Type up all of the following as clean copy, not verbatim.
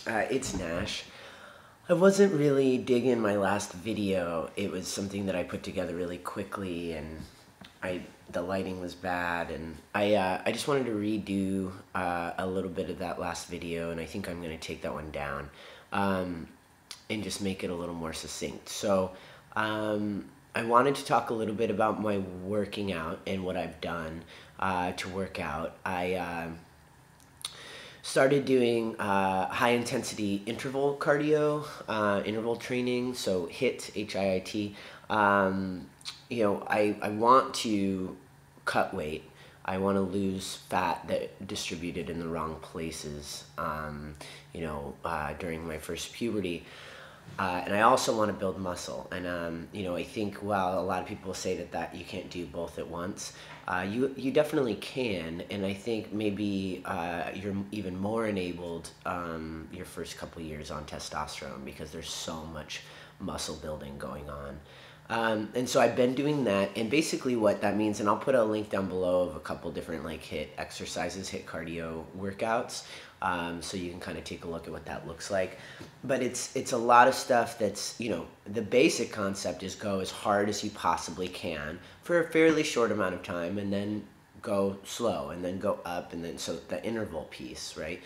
It's Nash. I wasn't really digging my last video. It was something that I put together really quickly, and the lighting was bad, and I just wanted to redo a little bit of that last video, and I think I'm going to take that one down and just make it a little more succinct. So I wanted to talk a little bit about my working out and what I've done to work out. I started doing high intensity interval cardio, interval training, so HIIT, H-I-I-T. I want to cut weight. I want to lose fat that distributed in the wrong places, during my first puberty. And I also want to build muscle. And, I think while a lot of people say that you can't do both at once, you definitely can. And I think maybe you're even more enabled your first couple years on testosterone because there's so much muscle building going on. And so I've been doing that, and basically what that means, and I'll put a link down below of a couple different like HIIT exercises, HIIT cardio workouts, so you can kind of take a look at what that looks like. But it's a lot of stuff that's, the basic concept is go as hard as you possibly can for a fairly short amount of time, and then go slow, and then go up, and then so the interval piece, right?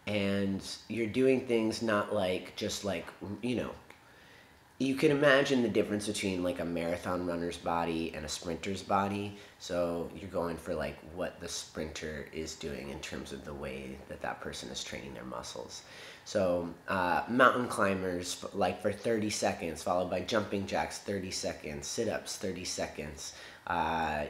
And you're doing things not like just like, you can imagine the difference between like a marathon runner's body and a sprinter's body. So you're going for like what the sprinter is doing in terms of the way that person is training their muscles. So mountain climbers, like for 30 seconds, followed by jumping jacks, 30 seconds, sit-ups, 30 seconds, up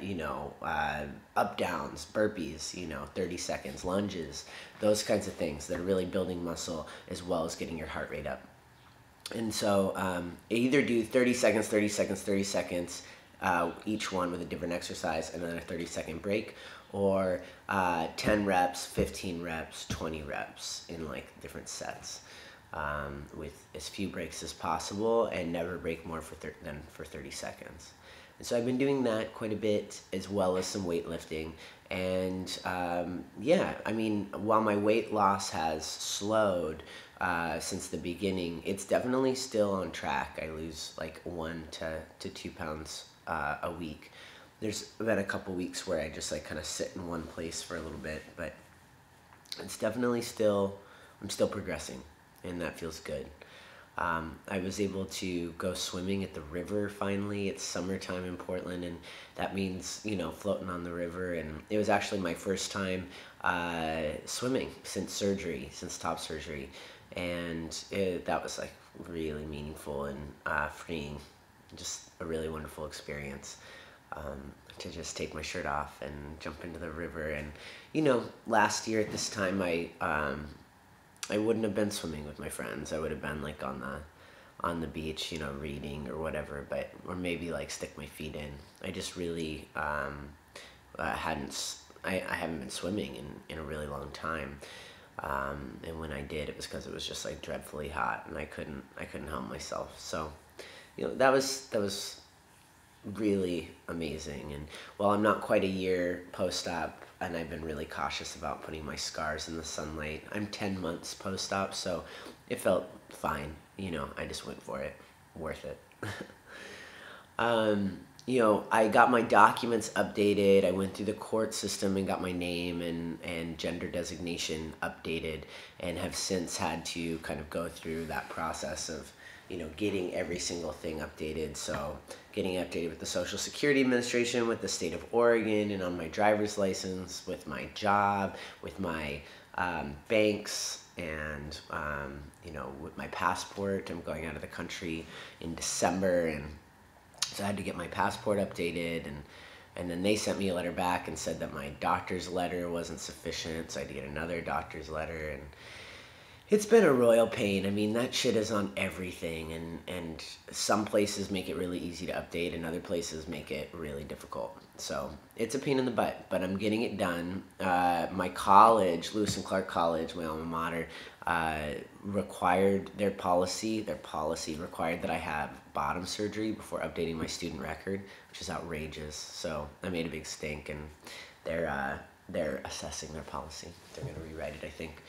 downs, burpees, 30 seconds, lunges, those kinds of things that are really building muscle as well as getting your heart rate up. And so either do 30 seconds, 30 seconds, 30 seconds, each one with a different exercise, and then a 30-second break, or 10 reps, 15 reps, 20 reps in like different sets with as few breaks as possible, and never break more than for 30 seconds. And so I've been doing that quite a bit, as well as some weightlifting. And while my weight loss has slowed since the beginning, it's definitely still on track. I lose like 1 to 2 pounds a week. There's been a couple weeks where I just like kind of sit in one place for a little bit, but it's definitely I'm still progressing, and that feels good. I was able to go swimming at the river finally. It's summertime in Portland, and that means, floating on the river. And it was actually my first time swimming since top surgery. And that was like really meaningful and freeing. Just a really wonderful experience to just take my shirt off and jump into the river. And, last year at this time, I wouldn't have been swimming with my friends. I would have been like on the beach, reading or whatever, or maybe like stick my feet in. I just really I haven't been swimming in a really long time. And when I did, it was because it was just like dreadfully hot, and I couldn't help myself. So, that was really amazing. And while I'm not quite a year post-op, and I've been really cautious about putting my scars in the sunlight, I'm 10 months post-op, so it felt fine. I just went for it. Worth it. I got my documents updated. I went through the court system and got my name and gender designation updated, and have since had to kind of go through that process of getting every single thing updated. So getting updated with the Social Security Administration, with the state of Oregon, and on my driver's license, with my job, with my banks, and with my passport. I'm going out of the country in December, and so I had to get my passport updated, and then they sent me a letter back and said that my doctor's letter wasn't sufficient, so I had to get another doctor's letter. And it's been a royal pain. I mean, that shit is on everything, and some places make it really easy to update, and other places make it really difficult. So it's a pain in the butt, but I'm getting it done. My college, Lewis and Clark College, my alma mater, required their policy required that I have bottom surgery before updating my student record, which is outrageous. So I made a big stink, and they're assessing their policy. They're going to rewrite it, I think.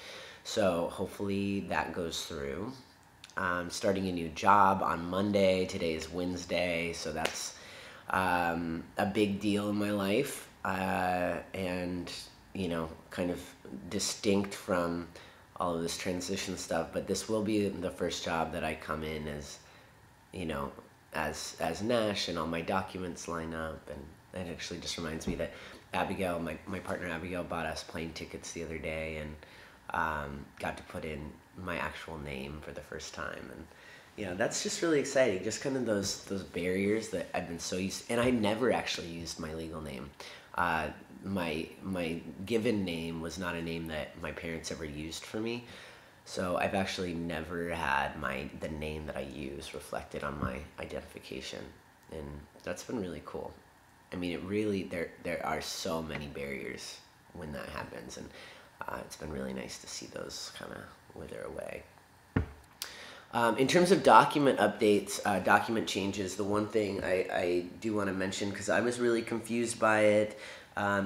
So hopefully that goes through. I'm starting a new job on Monday. Today is Wednesday, so that's a big deal in my life, and kind of distinct from all of this transition stuff. But this will be the first job that I come in as, you know, as Nash, and all my documents line up. And it actually just reminds me that Abigail, my partner Abigail, bought us plane tickets the other day, and got to put in my actual name for the first time. And that's just really exciting. Just kind of those barriers that I've been so used to. And I never actually used my legal name. My given name was not a name that my parents ever used for me. So I've actually never had the name that I use reflected on my identification, and that's been really cool. I mean, it really there are so many barriers when that happens, and it's been really nice to see those kind of wither away. In terms of document updates, document changes, the one thing I do want to mention, because I was really confused by it,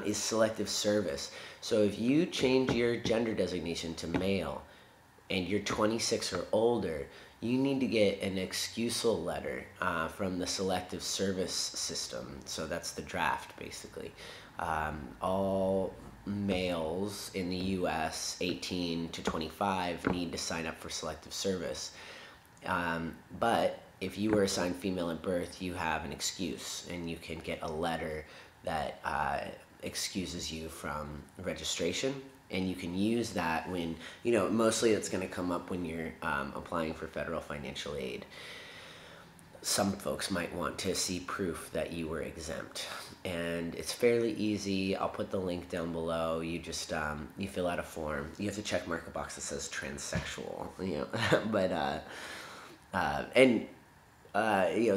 is selective service. So if you change your gender designation to male and you're 26 or older, you need to get an excusal letter from the selective service system. So that's the draft, basically. All males in the U.S. 18 to 25 need to sign up for selective service. But if you were assigned female at birth, you have an excuse, and you can get a letter that excuses you from registration. And you can use that when, mostly it's going to come up when you're applying for federal financial aid. Some folks might want to see proof that you were exempt, and it's fairly easy. I'll put the link down below. You just you fill out a form. You have to check mark a box that says transsexual, but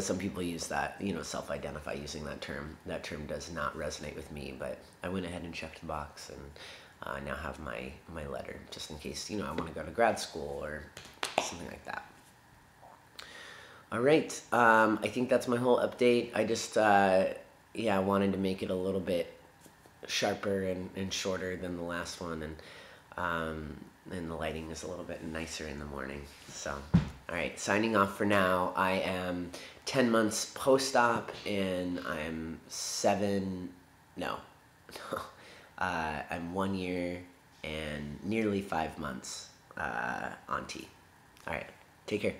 some people use that, self-identify using that term. That term does not resonate with me, but I went ahead and checked the box, and I now have my letter, just in case, I want to go to grad school or something like that. All right, I think that's my whole update. I just, wanted to make it a little bit sharper and shorter than the last one, and the lighting is a little bit nicer in the morning. So, all right, signing off for now. I am 10 months post-op, and I'm I'm 1 year and nearly 5 months on T. All right, take care.